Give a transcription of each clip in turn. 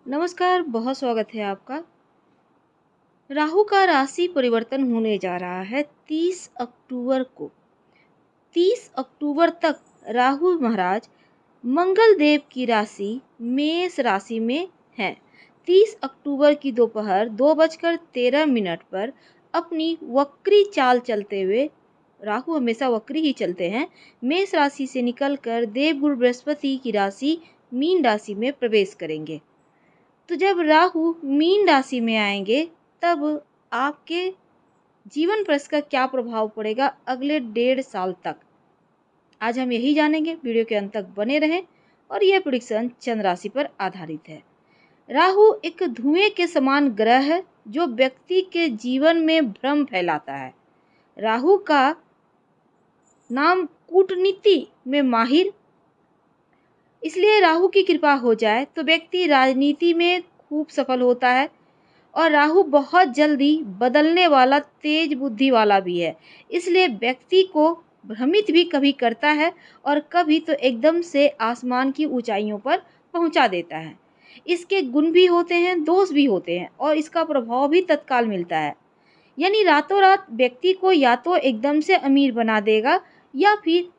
नमस्कार, बहुत स्वागत है आपका। राहु का राशि परिवर्तन होने जा रहा है 30 अक्टूबर को। 30 अक्टूबर तक राहु महाराज मंगल देव की राशि मेष राशि में है। 30 अक्टूबर की दोपहर 2:13 पर अपनी वक्री चाल चलते हुए, राहु हमेशा वक्री ही चलते हैं, मेष राशि से निकलकर देवगुरु बृहस्पति की राशि मीन राशि में प्रवेश करेंगे। तो जब राहु मीन राशि में आएंगे तब आपके जीवन पर इसका क्या प्रभाव पड़ेगा अगले 1.5 साल तक, आज हम यही जानेंगे। वीडियो के अंत तक बने रहें। और यह प्रेडिक्शन चंद्र राशि पर आधारित है। राहु एक धुएं के समान ग्रह है जो व्यक्ति के जीवन में भ्रम फैलाता है। राहु का नाम कूटनीति में माहिर, इसलिए राहु की कृपा हो जाए तो व्यक्ति राजनीति में खूब सफल होता है। और राहु बहुत जल्दी बदलने वाला तेज बुद्धि वाला भी है, इसलिए व्यक्ति को भ्रमित भी कभी करता है और कभी तो एकदम से आसमान की ऊंचाइयों पर पहुंचा देता है। इसके गुण भी होते हैं, दोष भी होते हैं और इसका प्रभाव भी तत्काल मिलता है। यानी रातों रात व्यक्ति को या तो एकदम से अमीर बना देगा या फिर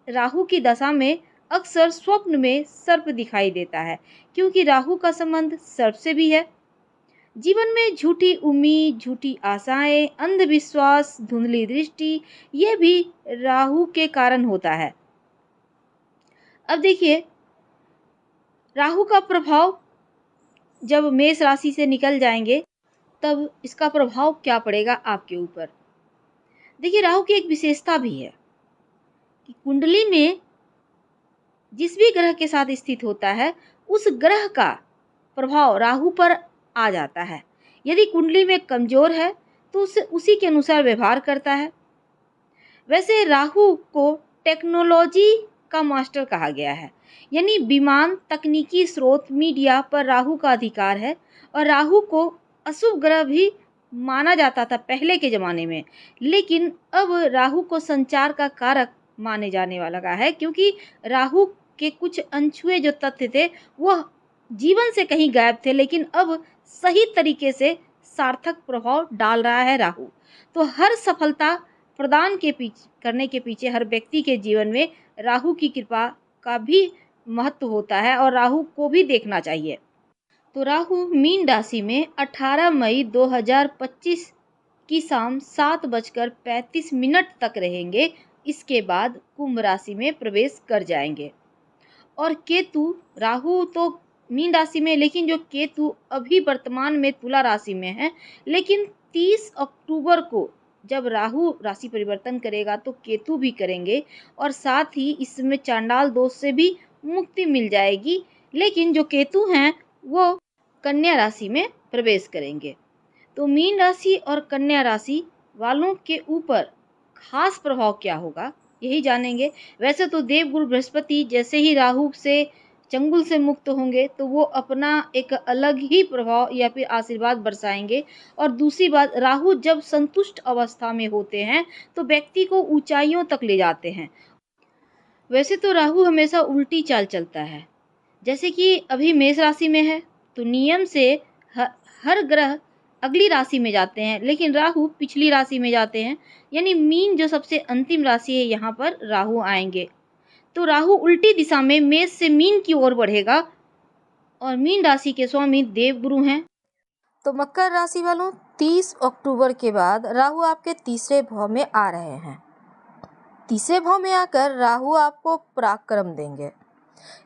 राहु की दशा में अक्सर स्वप्न में सर्प दिखाई देता है, क्योंकि राहु का संबंध सर्प से भी है। जीवन में झूठी उम्मीद, झूठी आशाएं, अंधविश्वास, धुंधली दृष्टि, ये भी राहु के कारण होता है। अब देखिए, राहु का प्रभाव जब मेष राशि से निकल जाएंगे तब इसका प्रभाव क्या पड़ेगा आपके ऊपर। देखिए, राहु की एक विशेषता भी है कि कुंडली में जिस भी ग्रह के साथ स्थित होता है उस ग्रह का प्रभाव राहु पर आ जाता है। यदि कुंडली में कमजोर है तो उसे उसी के अनुसार व्यवहार करता है। वैसे राहु को टेक्नोलॉजी का मास्टर कहा गया है, यानी विमान, तकनीकी स्रोत, मीडिया पर राहु का अधिकार है। और राहु को अशुभ ग्रह भी माना जाता था पहले के ज़माने में, लेकिन अब राहु को संचार का कारक माने जाने वाला का है, क्योंकि राहु के कुछ अनछुए जो तथ्य थे वह जीवन से कहीं गायब थे, लेकिन अब सही तरीके से सार्थक प्रभाव डाल रहा है राहु। तो हर सफलता प्रदान के पीछे करने के पीछे हर व्यक्ति के जीवन में राहु की कृपा का भी महत्व होता है और राहु को भी देखना चाहिए। तो राहु मीन राशि में 18 मई 2025 की शाम 7:35 तक रहेंगे। इसके बाद कुंभ राशि में प्रवेश कर जाएंगे। और केतु, राहु तो मीन राशि में, लेकिन जो केतु अभी वर्तमान में तुला राशि में है, लेकिन 30 अक्टूबर को जब राहु राशि परिवर्तन करेगा तो केतु भी करेंगे और साथ ही इसमें चांडाल दोष से भी मुक्ति मिल जाएगी। लेकिन जो केतु हैं वो कन्या राशि में प्रवेश करेंगे। तो मीन राशि और कन्या राशि वालों के ऊपर खास प्रभाव क्या होगा यही जानेंगे। वैसे तो देवगुरु बृहस्पति जैसे ही राहु से चंगुल से मुक्त होंगे तो वो अपना एक अलग ही प्रभाव या फिर आशीर्वाद बरसाएंगे। और दूसरी बात, राहु जब संतुष्ट अवस्था में होते हैं तो व्यक्ति को ऊंचाइयों तक ले जाते हैं। वैसे तो राहु हमेशा उल्टी चाल चलता है, जैसे कि अभी मेष राशि में है तो नियम से हर ग्रह अगली राशि में जाते हैं, लेकिन राहु पिछली राशि में जाते हैं। यानी मीन जो सबसे अंतिम राशि है, यहाँ पर राहु आएंगे तो राहु उल्टी दिशा में मेष से मीन की ओर बढ़ेगा। और मीन राशि के स्वामी देवगुरु हैं। तो मकर राशि वालों, 30 अक्टूबर के बाद राहु आपके तीसरे भाव में आ रहे हैं। तीसरे भाव में आकर राहु आपको पराक्रम देंगे,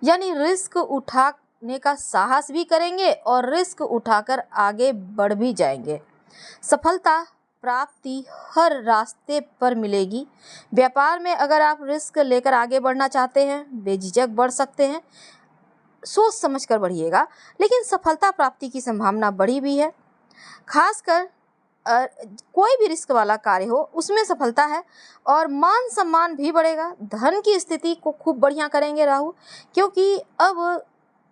यानी रिस्क उठाने का साहस भी करेंगे और रिस्क उठाकर आगे बढ़ भी जाएंगे। सफलता प्राप्ति हर रास्ते पर मिलेगी। व्यापार में अगर आप रिस्क लेकर आगे बढ़ना चाहते हैं, बेझिझक बढ़ सकते हैं, सोच समझकर बढ़िएगा, लेकिन सफलता प्राप्ति की संभावना बढ़ी भी है। खासकर कोई भी रिस्क वाला कार्य हो उसमें सफलता है और मान सम्मान भी बढ़ेगा। धन की स्थिति को खूब बढ़िया करेंगे राहु, क्योंकि अब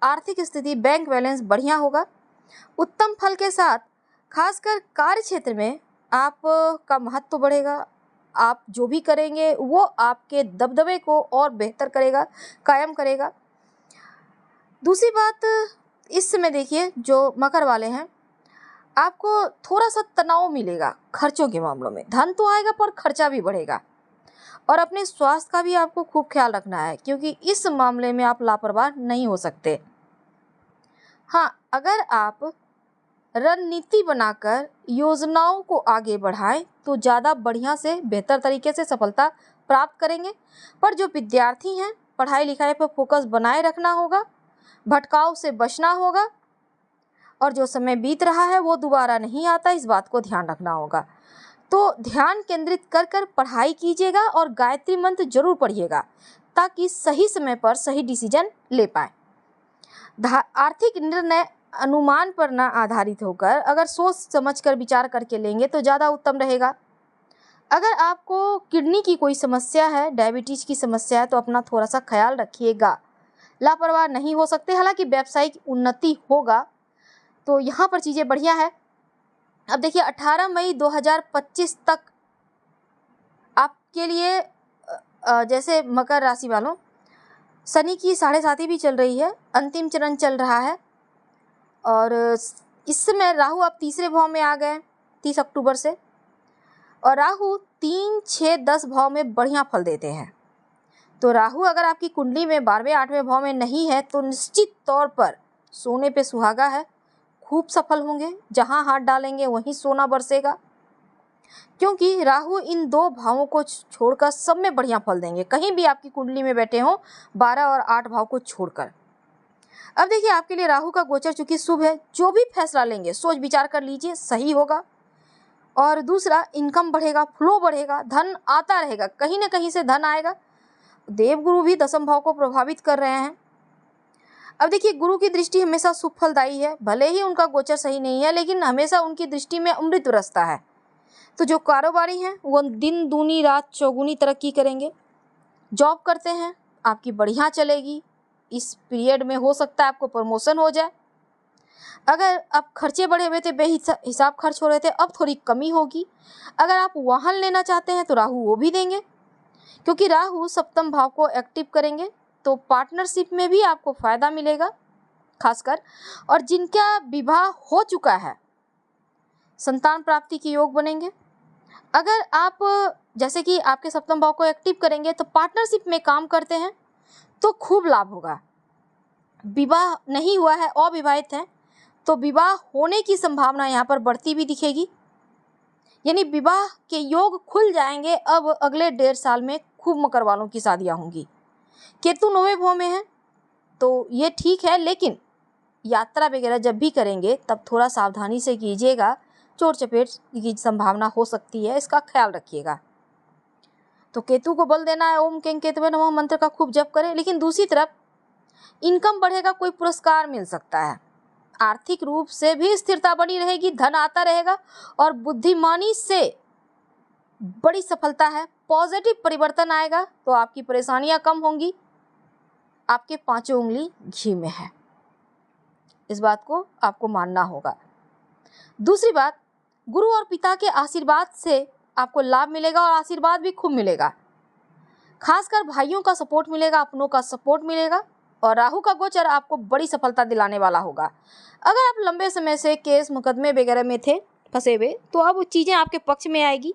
आर्थिक स्थिति, बैंक बैलेंस बढ़िया होगा। उत्तम फल के साथ खासकर कार्य क्षेत्र में आपका महत्व बढ़ेगा। आप जो भी करेंगे वो आपके दबदबे को और बेहतर करेगा, कायम करेगा। दूसरी बात, इस समय देखिए जो मकर वाले हैं, आपको थोड़ा सा तनाव मिलेगा खर्चों के मामलों में। धन तो आएगा पर खर्चा भी बढ़ेगा, और अपने स्वास्थ्य का भी आपको खूब ख्याल रखना है, क्योंकि इस मामले में आप लापरवाह नहीं हो सकते। हाँ, अगर आप रणनीति बनाकर योजनाओं को आगे बढ़ाएं तो ज़्यादा बढ़िया से बेहतर तरीके से सफलता प्राप्त करेंगे। पर जो विद्यार्थी हैं, पढ़ाई लिखाई पर फोकस बनाए रखना होगा, भटकाव से बचना होगा, और जो समय बीत रहा है वो दोबारा नहीं आता, इस बात को ध्यान रखना होगा। तो ध्यान केंद्रित कर कर पढ़ाई कीजिएगा और गायत्री मंत्र जरूर पढ़िएगा, ताकि सही समय पर सही डिसीजन ले पाए। आर्थिक निर्णय अनुमान पर न आधारित होकर अगर सोच समझकर विचार करके लेंगे तो ज़्यादा उत्तम रहेगा। अगर आपको किडनी की कोई समस्या है, डायबिटीज की समस्या है, तो अपना थोड़ा सा ख्याल रखिएगा, लापरवाह नहीं हो सकते। हालांकि व्यावसायिक उन्नति होगा, तो यहाँ पर चीज़ें बढ़िया है। अब देखिए 18 मई 2025 तक आपके लिए जैसे मकर राशि वालों, शनि की 7.5 भी चल रही है, अंतिम चरण चल रहा है, और इस समय राहु आप तीसरे भाव में आ गए 30 अक्टूबर से, और राहु 3, 6, 10 भाव में बढ़िया फल देते हैं। तो राहु अगर आपकी कुंडली में 12वें 8वें भाव में नहीं है तो निश्चित तौर पर सोने पे सुहागा है, खूब सफल होंगे, जहां हाथ डालेंगे वहीं सोना बरसेगा, क्योंकि राहु इन 2 भावों को छोड़कर सब में बढ़िया फल देंगे, कहीं भी आपकी कुंडली में बैठे हों 12 और 8 भाव को छोड़कर। अब देखिए आपके लिए राहु का गोचर चूंकि शुभ है, जो भी फैसला लेंगे सोच विचार कर लीजिए, सही होगा। और दूसरा, इनकम बढ़ेगा, फ्लो बढ़ेगा, धन आता रहेगा, कहीं ना कहीं से धन आएगा। देवगुरु भी 10वें भाव को प्रभावित कर रहे हैं। अब देखिए गुरु की दृष्टि हमेशा शुभ फलदायी है, भले ही उनका गोचर सही नहीं है, लेकिन हमेशा उनकी दृष्टि में अमृत बरसता है। तो जो कारोबारी हैं वो दिन दूनी रात चौगुनी तरक्की करेंगे। जॉब करते हैं आपकी बढ़िया चलेगी, इस पीरियड में हो सकता है आपको प्रमोशन हो जाए। अगर आप खर्चे बढ़े हुए थे, बेहिसाब खर्च हो रहे थे, अब थोड़ी कमी होगी। अगर आप वाहन लेना चाहते हैं तो राहु वो भी देंगे, क्योंकि राहु 7वें भाव को एक्टिव करेंगे। तो पार्टनरशिप में भी आपको फायदा मिलेगा खासकर, और जिनका विवाह हो चुका है संतान प्राप्ति के योग बनेंगे। अगर आप जैसे कि आपके 7वें भाव को एक्टिव करेंगे तो पार्टनरशिप में काम करते हैं तो खूब लाभ होगा। विवाह नहीं हुआ है, अविवाहित हैं, तो विवाह होने की संभावना यहाँ पर बढ़ती भी दिखेगी, यानी विवाह के योग खुल जाएंगे। अब अगले 1.5 साल में खूब मकर वालों की शादियाँ होंगी। केतु 9वें भाव में है तो ये ठीक है, लेकिन यात्रा वगैरह जब भी करेंगे तब थोड़ा सावधानी से कीजिएगा, चोट चपेट की संभावना हो सकती है, इसका ख्याल रखिएगा। तो केतु को बल देना है, ओम कें केतवे नमः मंत्र का खूब जप करें। लेकिन दूसरी तरफ इनकम बढ़ेगा, कोई पुरस्कार मिल सकता है, आर्थिक रूप से भी स्थिरता बनी रहेगी, धन आता रहेगा, और बुद्धिमानी से बड़ी सफलता है, पॉजिटिव परिवर्तन आएगा। तो आपकी परेशानियां कम होंगी। आपके 5 उंगली घी में है, इस बात को आपको मानना होगा। दूसरी बात, गुरु और पिता के आशीर्वाद से आपको लाभ मिलेगा और आशीर्वाद भी खूब मिलेगा, खासकर भाइयों का सपोर्ट मिलेगा, अपनों का सपोर्ट मिलेगा। और राहु का गोचर आपको बड़ी सफलता दिलाने वाला होगा। अगर आप लंबे समय से केस मुकदमे वगैरह में थे फंसे हुए, तो अब चीज़ें आपके पक्ष में आएगी।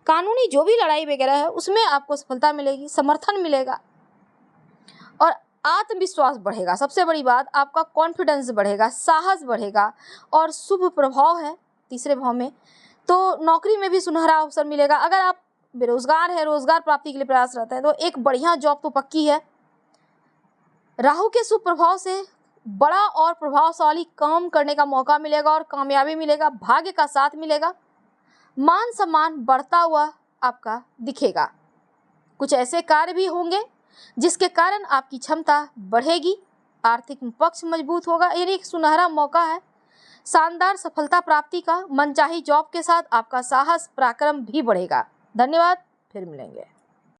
कानूनी जो भी लड़ाई वगैरह है उसमें आपको सफलता मिलेगी, समर्थन मिलेगा, और आत्मविश्वास बढ़ेगा। सबसे बड़ी बात, आपका कॉन्फिडेंस बढ़ेगा, साहस बढ़ेगा, और शुभ प्रभाव है 3रे भाव में, तो नौकरी में भी सुनहरा अवसर मिलेगा। अगर आप बेरोजगार है, रोजगार प्राप्ति के लिए प्रयासरत है, तो एक बढ़िया जॉब तो पक्की है। राहु के शुभ प्रभाव से बड़ा और प्रभावशाली काम करने का मौका मिलेगा और कामयाबी मिलेगा, भाग्य का साथ मिलेगा, मान सम्मान बढ़ता हुआ आपका दिखेगा। कुछ ऐसे कार्य भी होंगे जिसके कारण आपकी क्षमता बढ़ेगी, आर्थिक पक्ष मजबूत होगा, यानी एक सुनहरा मौका है, शानदार सफलता प्राप्ति का। मनचाही जॉब के साथ आपका साहस पराक्रम भी बढ़ेगा। धन्यवाद, फिर मिलेंगे।